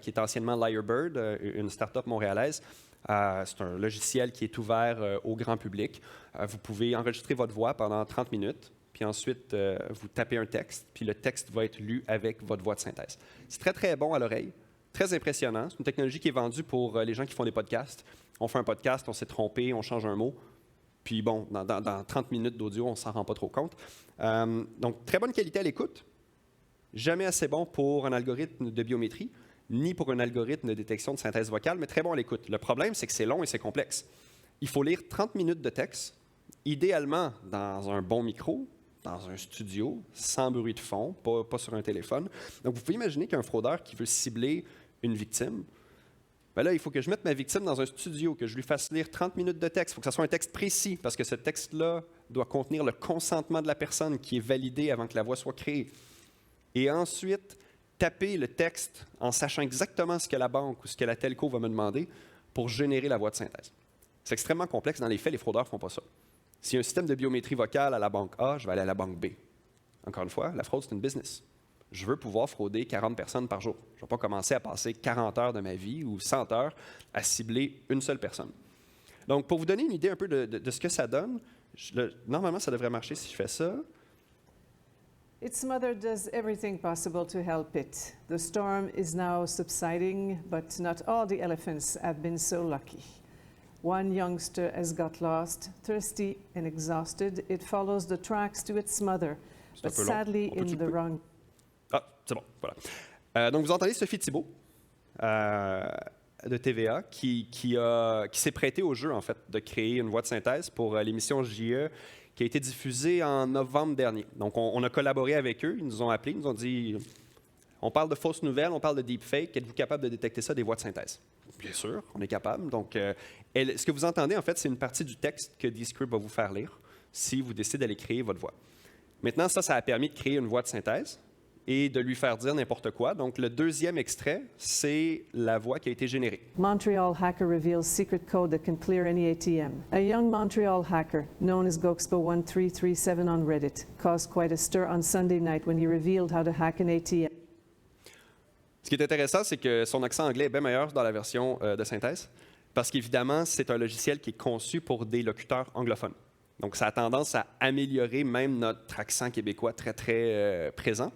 qui est anciennement Lyrebird, une start-up montréalaise. C'est un logiciel qui est ouvert au grand public. Vous pouvez enregistrer votre voix pendant 30 minutes, puis ensuite vous tapez un texte, puis le texte va être lu avec votre voix de synthèse. C'est très, très bon à l'oreille, très impressionnant. C'est une technologie qui est vendue pour les gens qui font des podcasts. On fait un podcast, on s'est trompé, on change un mot. Puis bon, dans 30 minutes d'audio, on ne s'en rend pas trop compte. Donc, très bonne qualité à l'écoute. Jamais assez bon pour un algorithme de biométrie, ni pour un algorithme de détection de synthèse vocale, mais très bon à l'écoute. Le problème, c'est que c'est long et c'est complexe. Il faut lire 30 minutes de texte, idéalement dans un bon micro, dans un studio, sans bruit de fond, pas sur un téléphone. Donc, vous pouvez imaginer qu'un fraudeur qui veut cibler une victime, ben là, il faut que je mette ma victime dans un studio, que je lui fasse lire 30 minutes de texte. Il faut que ce soit un texte précis, parce que ce texte-là doit contenir le consentement de la personne qui est validé avant que la voix soit créée. Et ensuite, taper le texte en sachant exactement ce que la banque ou ce que la telco va me demander pour générer la voix de synthèse. C'est extrêmement complexe. Dans les faits, les fraudeurs ne font pas ça. S'il y a un système de biométrie vocale à la banque A, je vais aller à la banque B. Encore une fois, la fraude, c'est une business. Je veux pouvoir frauder 40 personnes par jour. Je ne vais pas commencer à passer 40 heures de ma vie ou 100 heures à cibler une seule personne. Donc, pour vous donner une idée un peu de ce que ça donne, normalement, ça devrait marcher si je fais ça. Its mother does everything possible to help it. The storm is now subsiding, but not all the elephants have been so lucky. One youngster has got lost. Thirsty and exhausted, it follows the tracks to its mother, but sadly in the wrong... Ah, c'est bon, voilà. Donc, vous entendez Sophie Thibault de TVA qui s'est prêtée au jeu, en fait, de créer une voix de synthèse pour l'émission JE qui a été diffusée en novembre dernier. Donc, on a collaboré avec eux. Ils nous ont appelés, ils nous ont dit « On parle de fausses nouvelles, on parle de deepfake. Êtes-vous capable de détecter ça, des voix de synthèse? » Bien sûr, on est capable. Donc, ce que vous entendez, en fait, c'est une partie du texte que Descript va vous faire lire si vous décidez d'aller créer votre voix. Maintenant, ça a permis de créer une voix de synthèse et de lui faire dire n'importe quoi. Donc, le deuxième extrait, c'est la voix qui a été générée. Montreal hacker reveals secret code that can clear any ATM. A young Montreal hacker, known as Goxpo1337 on Reddit, caused quite a stir on Sunday night when he revealed how to hack an ATM. Ce qui est intéressant, c'est que son accent anglais est bien meilleur dans la version de synthèse, parce qu'évidemment, c'est un logiciel qui est conçu pour des locuteurs anglophones. Donc, ça a tendance à améliorer même notre accent québécois très, très présent.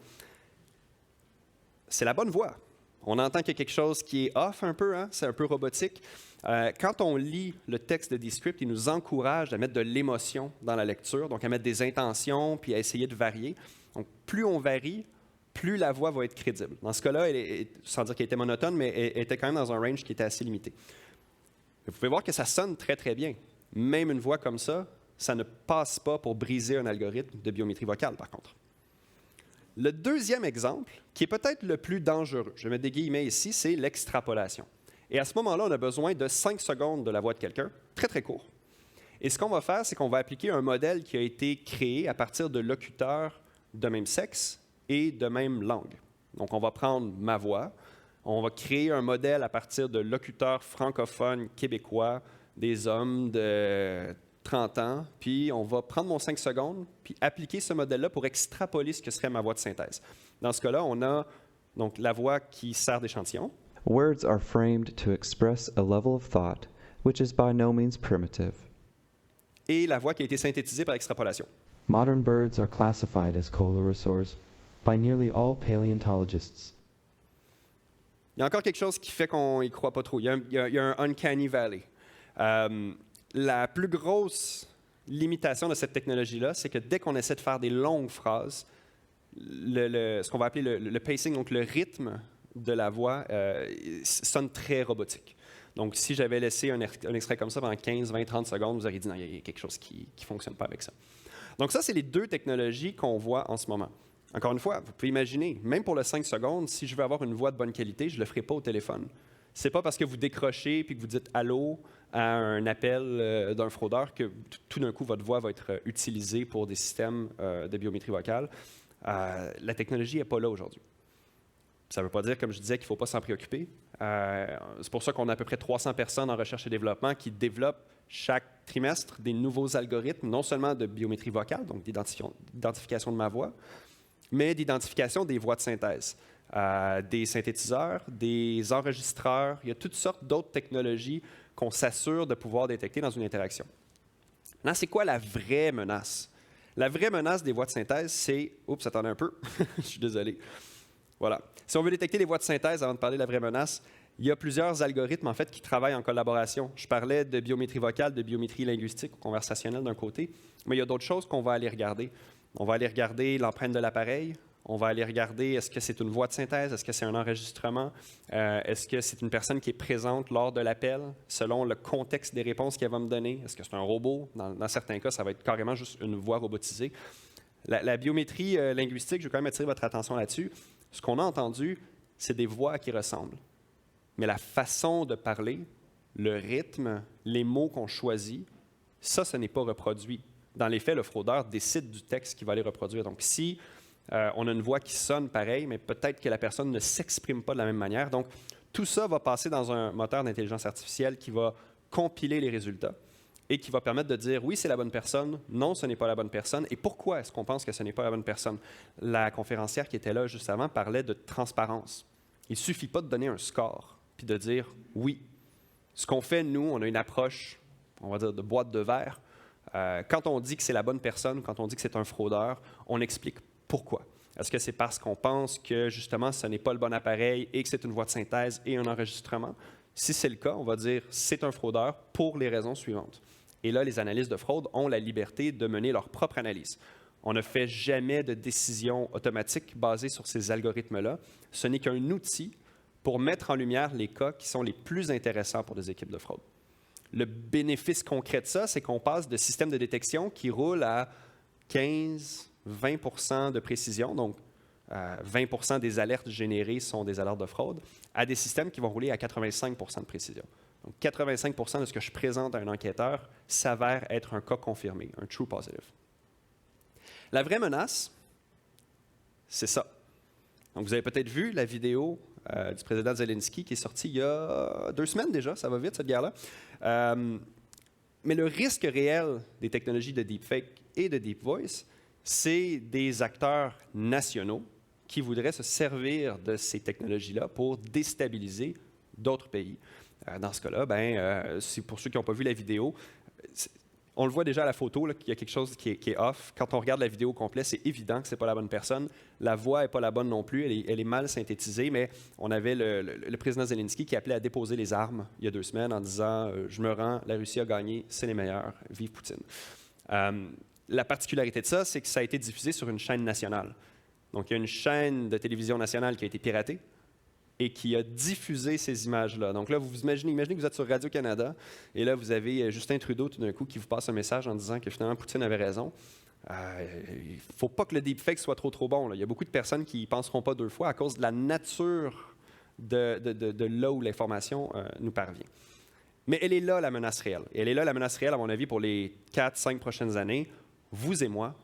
C'est la bonne voix. On entend qu'il y a quelque chose qui est off un peu, hein? C'est un peu robotique. Quand on lit le texte de Descript, il nous encourage à mettre de l'émotion dans la lecture, donc à mettre des intentions, puis à essayer de varier. Donc, plus on varie, plus la voix va être crédible. Dans ce cas-là, sans dire qu'elle était monotone, mais elle était quand même dans un range qui était assez limité. Vous pouvez voir que ça sonne très, très bien. Même une voix comme ça ne passe pas pour briser un algorithme de biométrie vocale, par contre. Le deuxième exemple, qui est peut-être le plus dangereux, je vais mettre des guillemets ici, c'est l'extrapolation. Et à ce moment-là, on a besoin de 5 secondes de la voix de quelqu'un, très, très court. Et ce qu'on va faire, c'est qu'on va appliquer un modèle qui a été créé à partir de locuteurs de même sexe et de même langue. Donc, on va prendre ma voix, on va créer un modèle à partir de locuteurs francophones québécois, des hommes de 30 ans, puis on va prendre mon 5 secondes, puis appliquer ce modèle-là pour extrapoler ce que serait ma voix de synthèse. Dans ce cas-là, on a donc la voix qui sert d'échantillon. Words are framed to express a level of thought, which is by no means primitive. Et la voix qui a été synthétisée par extrapolation. Modern birds are classified as coelurosaurs by nearly all paleontologists. Il y a encore quelque chose qui fait qu'on n'y croit pas trop. Il y a un uncanny valley. La plus grosse limitation de cette technologie-là, c'est que dès qu'on essaie de faire des longues phrases, ce qu'on va appeler le pacing, donc le rythme de la voix, sonne très robotique. Donc, si j'avais laissé un extrait comme ça pendant 15, 20, 30 secondes, vous auriez dit non, il y a quelque chose qui ne fonctionne pas avec ça. Donc, ça, c'est les deux technologies qu'on voit en ce moment. Encore une fois, vous pouvez imaginer, même pour le 5 secondes, si je veux avoir une voix de bonne qualité, je ne le ferai pas au téléphone. Ce n'est pas parce que vous décrochez et que vous dites « allô » à un appel d'un fraudeur que tout d'un coup, votre voix va être utilisée pour des systèmes de biométrie vocale. La technologie n'est pas là aujourd'hui. Ça ne veut pas dire, comme je disais, qu'il ne faut pas s'en préoccuper. C'est pour ça qu'on a à peu près 300 personnes en recherche et développement qui développent chaque trimestre des nouveaux algorithmes, non seulement de biométrie vocale, donc d'identification de ma voix, mais d'identification des voix de synthèse. Des synthétiseurs, des enregistreurs, il y a toutes sortes d'autres technologies qu'on s'assure de pouvoir détecter dans une interaction. Maintenant, c'est quoi la vraie menace? La vraie menace des voix de synthèse, c'est... Oups, attendez un peu, je suis désolé. Voilà. Si on veut détecter les voix de synthèse avant de parler de la vraie menace, il y a plusieurs algorithmes en fait qui travaillent en collaboration. Je parlais de biométrie vocale, de biométrie linguistique ou conversationnelle d'un côté, mais il y a d'autres choses qu'on va aller regarder. On va aller regarder l'empreinte de l'appareil. On va aller regarder est-ce que c'est une voix de synthèse, est-ce que c'est un enregistrement, est-ce que c'est une personne qui est présente lors de l'appel, selon le contexte des réponses qu'elle va me donner. Est-ce que c'est un robot? Dans certains cas, ça va être carrément juste une voix robotisée. La biométrie linguistique, je vais quand même attirer votre attention là-dessus. Ce qu'on a entendu, c'est des voix qui ressemblent. Mais la façon de parler, le rythme, les mots qu'on choisit, ça, ce n'est pas reproduit. Dans les faits, le fraudeur décide du texte qu'il va aller reproduire. Donc, si on a une voix qui sonne pareil, mais peut-être que la personne ne s'exprime pas de la même manière. Donc, tout ça va passer dans un moteur d'intelligence artificielle qui va compiler les résultats et qui va permettre de dire oui, c'est la bonne personne, non, ce n'est pas la bonne personne. Et pourquoi est-ce qu'on pense que ce n'est pas la bonne personne? La conférencière qui était là juste avant parlait de transparence. Il ne suffit pas de donner un score puis de dire oui. Ce qu'on fait, nous, on a une approche, on va dire, de boîte de verre. Quand on dit que c'est la bonne personne, quand on dit que c'est un fraudeur, on explique pourquoi. Est-ce que c'est parce qu'on pense que, justement, ce n'est pas le bon appareil et que c'est une voix de synthèse et un enregistrement? Si c'est le cas, on va dire c'est un fraudeur pour les raisons suivantes. Et là, les analystes de fraude ont la liberté de mener leur propre analyse. On ne fait jamais de décision automatique basée sur ces algorithmes-là. Ce n'est qu'un outil pour mettre en lumière les cas qui sont les plus intéressants pour des équipes de fraude. Le bénéfice concret de ça, c'est qu'on passe de systèmes de détection qui roulent à 15-20 % de précision, donc 20 % des alertes générées sont des alertes de fraude, à des systèmes qui vont rouler à 85 % de précision. Donc 85 % de ce que je présente à un enquêteur s'avère être un cas confirmé, un true positive. La vraie menace, c'est ça. Donc vous avez peut-être vu la vidéo du président Zelensky qui est sortie il y a 2 semaines déjà, ça va vite cette guerre-là. Mais le risque réel des technologies de deepfake et de deep voice, c'est des acteurs nationaux qui voudraient se servir de ces technologies-là pour déstabiliser d'autres pays. Dans ce cas-là, c'est pour ceux qui n'ont pas vu la vidéo, on le voit déjà à la photo, là, qu'il y a quelque chose qui est off. Quand on regarde la vidéo complète, c'est évident que ce n'est pas la bonne personne. La voix n'est pas la bonne non plus, elle est mal synthétisée, mais on avait le président Zelensky qui appelait à déposer les armes il y a 2 semaines en disant « Je me rends, la Russie a gagné, c'est les meilleurs, vive Poutine ». La particularité de ça, c'est que ça a été diffusé sur une chaîne nationale. Donc, il y a une chaîne de télévision nationale qui a été piratée et qui a diffusé ces images-là. Donc là, vous imaginez que vous êtes sur Radio-Canada et là, vous avez Justin Trudeau tout d'un coup qui vous passe un message en disant que finalement, Poutine avait raison. Il ne faut pas que le deepfake soit trop bon. Là. Il y a beaucoup de personnes qui n'y penseront pas 2 fois à cause de la nature de là où l'information nous parvient. Mais elle est là, la menace réelle. Et elle est là, la menace réelle, à mon avis, pour les 4-5 prochaines années. Vous et moi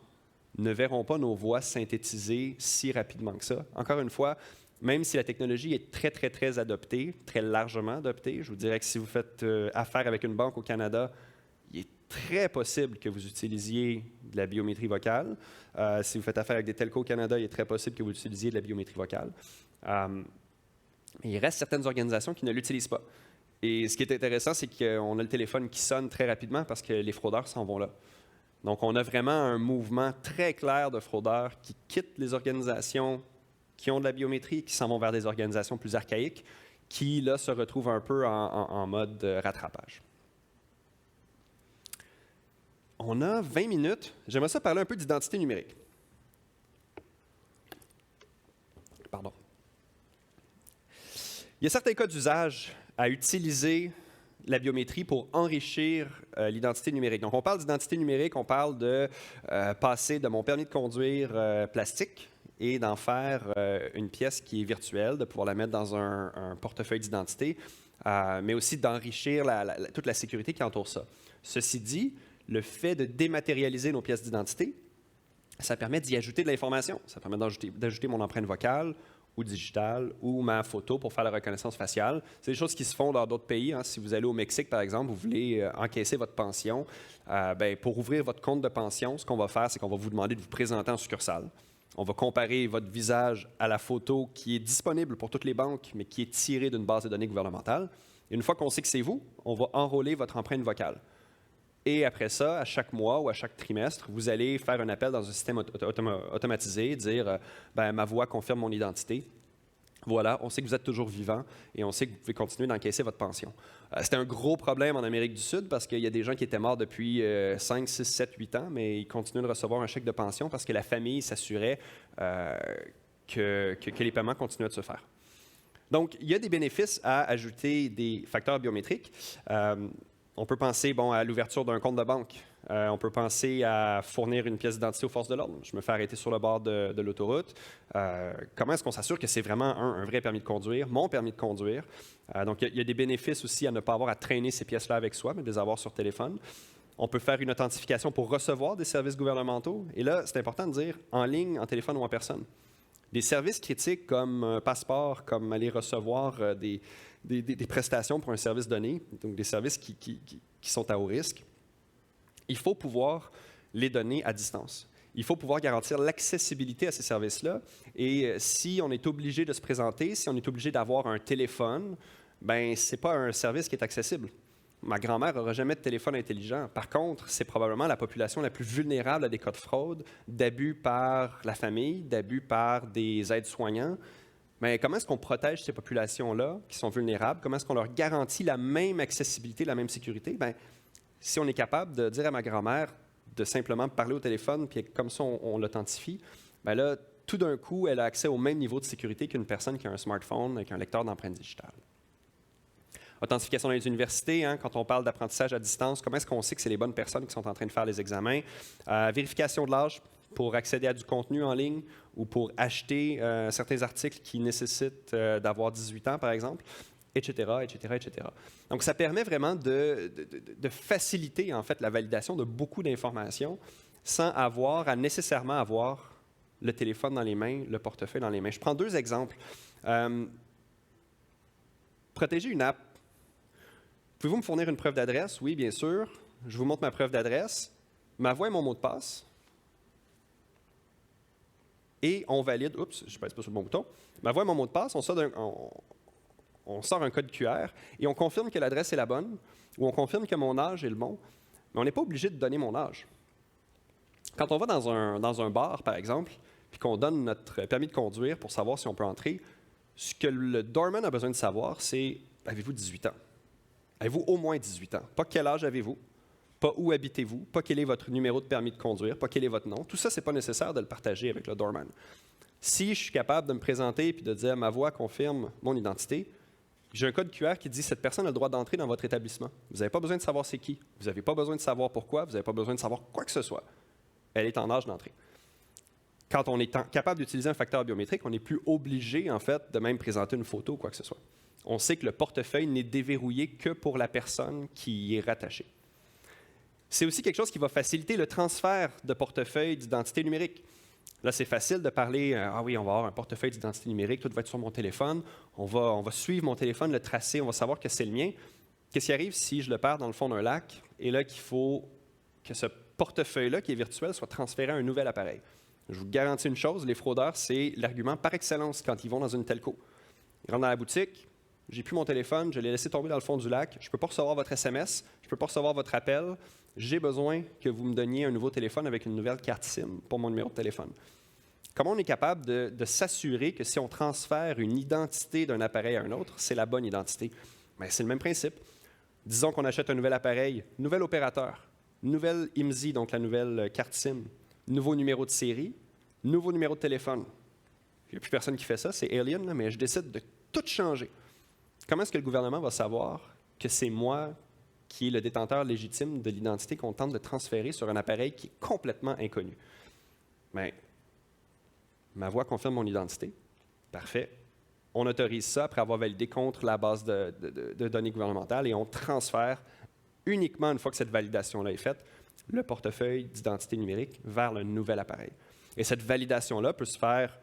ne verrons pas nos voix synthétisées si rapidement que ça. Encore une fois, même si la technologie est très, très, très adoptée, très largement adoptée, je vous dirais que si vous faites affaire avec une banque au Canada, il est très possible que vous utilisiez de la biométrie vocale. Si vous faites affaire avec des telcos au Canada, il est très possible que vous utilisiez de la biométrie vocale. Il reste certaines organisations qui ne l'utilisent pas. Et ce qui est intéressant, c'est qu'on a le téléphone qui sonne très rapidement parce que les fraudeurs s'en vont là. Donc, on a vraiment un mouvement très clair de fraudeurs qui quittent les organisations qui ont de la biométrie, qui s'en vont vers des organisations plus archaïques, qui, là, se retrouvent un peu en mode rattrapage. On a 20 minutes. J'aimerais ça parler un peu d'identité numérique. Pardon. Il y a certains cas d'usage à utiliser la biométrie pour enrichir l'identité numérique. Donc, on parle d'identité numérique, on parle de passer de mon permis de conduire plastique et d'en faire une pièce qui est virtuelle, de pouvoir la mettre dans un portefeuille d'identité, mais aussi d'enrichir toute la sécurité qui entoure ça. Ceci dit, le fait de dématérialiser nos pièces d'identité, ça permet d'y ajouter de l'information. Ça permet d'ajouter mon empreinte vocale, ou digitale, ou ma photo pour faire la reconnaissance faciale. C'est des choses qui se font dans d'autres pays. Hein. Si vous allez au Mexique, par exemple, vous voulez encaisser votre pension, pour ouvrir votre compte de pension, ce qu'on va faire, c'est qu'on va vous demander de vous présenter en succursale. On va comparer votre visage à la photo qui est disponible pour toutes les banques, mais qui est tirée d'une base de données gouvernementale. Et une fois qu'on sait que c'est vous, on va enrôler votre empreinte vocale. Et après ça, à chaque mois ou à chaque trimestre, vous allez faire un appel dans un système automatisé, dire ma voix confirme mon identité. Voilà, on sait que vous êtes toujours vivant et on sait que vous pouvez continuer d'encaisser votre pension. C'était un gros problème en Amérique du Sud parce qu'il y a des gens qui étaient morts depuis 5, 6, 7, 8 ans, mais ils continuaient de recevoir un chèque de pension parce que la famille s'assurait que les paiements continuaient de se faire. Donc, il y a des bénéfices à ajouter des facteurs biométriques. On peut penser à l'ouverture d'un compte de banque. On peut penser à fournir une pièce d'identité aux forces de l'ordre. Je me fais arrêter sur le bord de l'autoroute. Comment est-ce qu'on s'assure que c'est vraiment un vrai permis de conduire, mon permis de conduire? Donc, il y a des bénéfices aussi à ne pas avoir à traîner ces pièces-là avec soi, mais de les avoir sur téléphone. On peut faire une authentification pour recevoir des services gouvernementaux. Et là, c'est important de dire en ligne, en téléphone ou en personne. Des services critiques comme un passeport, comme aller recevoir des prestations pour un service donné, donc des services qui sont à haut risque, il faut pouvoir les donner à distance. Il faut pouvoir garantir l'accessibilité à ces services-là. Et si on est obligé de se présenter, si on est obligé d'avoir un téléphone, ce n'est pas un service qui est accessible. Ma grand-mère n'aura jamais de téléphone intelligent. Par contre, c'est probablement la population la plus vulnérable à des cas de fraude, d'abus par la famille, d'abus par des aides-soignants. Mais comment est-ce qu'on protège ces populations-là qui sont vulnérables? Comment est-ce qu'on leur garantit la même accessibilité, la même sécurité? Si on est capable de dire à ma grand-mère de simplement parler au téléphone, puis comme ça, on l'authentifie, là, tout d'un coup, elle a accès au même niveau de sécurité qu'une personne qui a un smartphone avec un lecteur d'empreintes digitales. Authentification dans les universités, quand on parle d'apprentissage à distance, comment est-ce qu'on sait que c'est les bonnes personnes qui sont en train de faire les examens? Vérification de l'âge pour accéder à du contenu en ligne ou pour acheter certains articles qui nécessitent d'avoir 18 ans, par exemple, etc., etc., etc. Donc, ça permet vraiment de faciliter, en fait, la validation de beaucoup d'informations sans avoir à nécessairement avoir le téléphone dans les mains, le portefeuille dans les mains. Je prends 2 exemples. Protéger une app. Pouvez-vous me fournir une preuve d'adresse? Oui, bien sûr. Je vous montre ma preuve d'adresse. Ma voix et mon mot de passe. Et on valide. Oups, je ne pèse pas sur le bon bouton. Ma voix et mon mot de passe, on sort un code QR et on confirme que l'adresse est la bonne ou on confirme que mon âge est le bon. Mais on n'est pas obligé de donner mon âge. Quand on va dans un bar, par exemple, puis qu'on donne notre permis de conduire pour savoir si on peut entrer, ce que le doorman a besoin de savoir, c'est avez-vous 18 ans? Avez-vous au moins 18 ans? Pas quel âge avez-vous? Pas où habitez-vous? Pas quel est votre numéro de permis de conduire? Pas quel est votre nom? Tout ça, ce n'est pas nécessaire de le partager avec le doorman. Si je suis capable de me présenter et de dire ma voix confirme mon identité, j'ai un code QR qui dit cette personne a le droit d'entrer dans votre établissement. Vous n'avez pas besoin de savoir c'est qui. Vous n'avez pas besoin de savoir pourquoi. Vous n'avez pas besoin de savoir quoi que ce soit. Elle est en âge d'entrer. Quand on est capable d'utiliser un facteur biométrique, on n'est plus obligé, en fait, de même présenter une photo ou quoi que ce soit. On sait que le portefeuille n'est déverrouillé que pour la personne qui y est rattachée. C'est aussi quelque chose qui va faciliter le transfert de portefeuille d'identité numérique. Là, c'est facile de parler, ah oui, on va avoir un portefeuille d'identité numérique, tout va être sur mon téléphone, on va suivre mon téléphone, le tracer, on va savoir que c'est le mien. Qu'est-ce qui arrive si je le perds dans le fond d'un lac et là qu'il faut que ce portefeuille-là, qui est virtuel, soit transféré à un nouvel appareil? Je vous garantis une chose, les fraudeurs, c'est l'argument par excellence quand ils vont dans une telco. Ils rentrent dans la boutique, j'ai plus mon téléphone, je l'ai laissé tomber dans le fond du lac, je ne peux pas recevoir votre SMS, je ne peux pas recevoir votre appel, j'ai besoin que vous me donniez un nouveau téléphone avec une nouvelle carte SIM pour mon numéro de téléphone. Comment on est capable de s'assurer que si on transfère une identité d'un appareil à un autre, c'est la bonne identité? Bien, c'est le même principe. Disons qu'on achète un nouvel appareil, nouvel opérateur, nouvelle IMSI, donc la nouvelle carte SIM, nouveau numéro de série, nouveau numéro de téléphone. Il n'y a plus personne qui fait ça, c'est Alien, mais je décide de tout changer. Comment est-ce que le gouvernement va savoir que c'est moi qui est le détenteur légitime de l'identité qu'on tente de transférer sur un appareil qui est complètement inconnu? Bien, ma voix confirme mon identité. Parfait. On autorise ça après avoir validé contre la base de données gouvernementales et on transfère uniquement une fois que cette validation-là est faite, le portefeuille d'identité numérique vers le nouvel appareil. Et cette validation-là peut se faire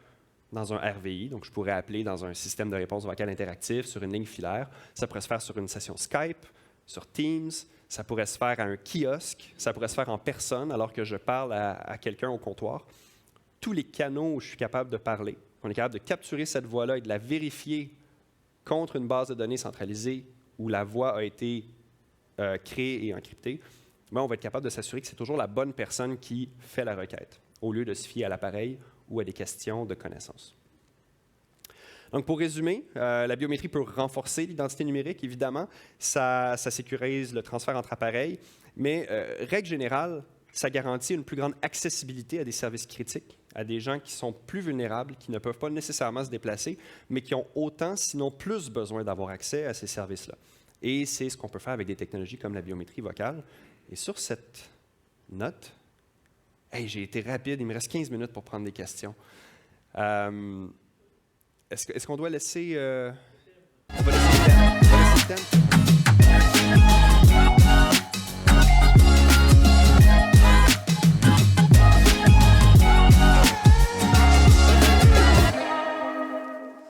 dans un RVI, donc je pourrais appeler dans un système de réponse vocale interactif, sur une ligne filaire. Ça pourrait se faire sur une session Skype, sur Teams, ça pourrait se faire à un kiosque, ça pourrait se faire en personne alors que je parle à quelqu'un au comptoir. tous les canaux où je suis capable de parler, on est capable de capturer cette voix-là et de la vérifier contre une base de données centralisée où la voix a été créée et encryptée, on va être capable de s'assurer que c'est toujours la bonne personne qui fait la requête, au lieu de se fier à l'appareil ou à des questions de connaissance. Donc, pour résumer, la biométrie peut renforcer l'identité numérique, évidemment. Ça sécurise le transfert entre appareils, mais règle générale, ça garantit une plus grande accessibilité à des services critiques, à des gens qui sont plus vulnérables, qui ne peuvent pas nécessairement se déplacer, mais qui ont autant, sinon plus, besoin d'avoir accès à ces services-là. Et c'est ce qu'on peut faire avec des technologies comme la biométrie vocale. Et sur cette note, j'ai été rapide, il me reste 15 minutes pour prendre des questions. Est-ce qu'on doit laisser... On va laisser le thème.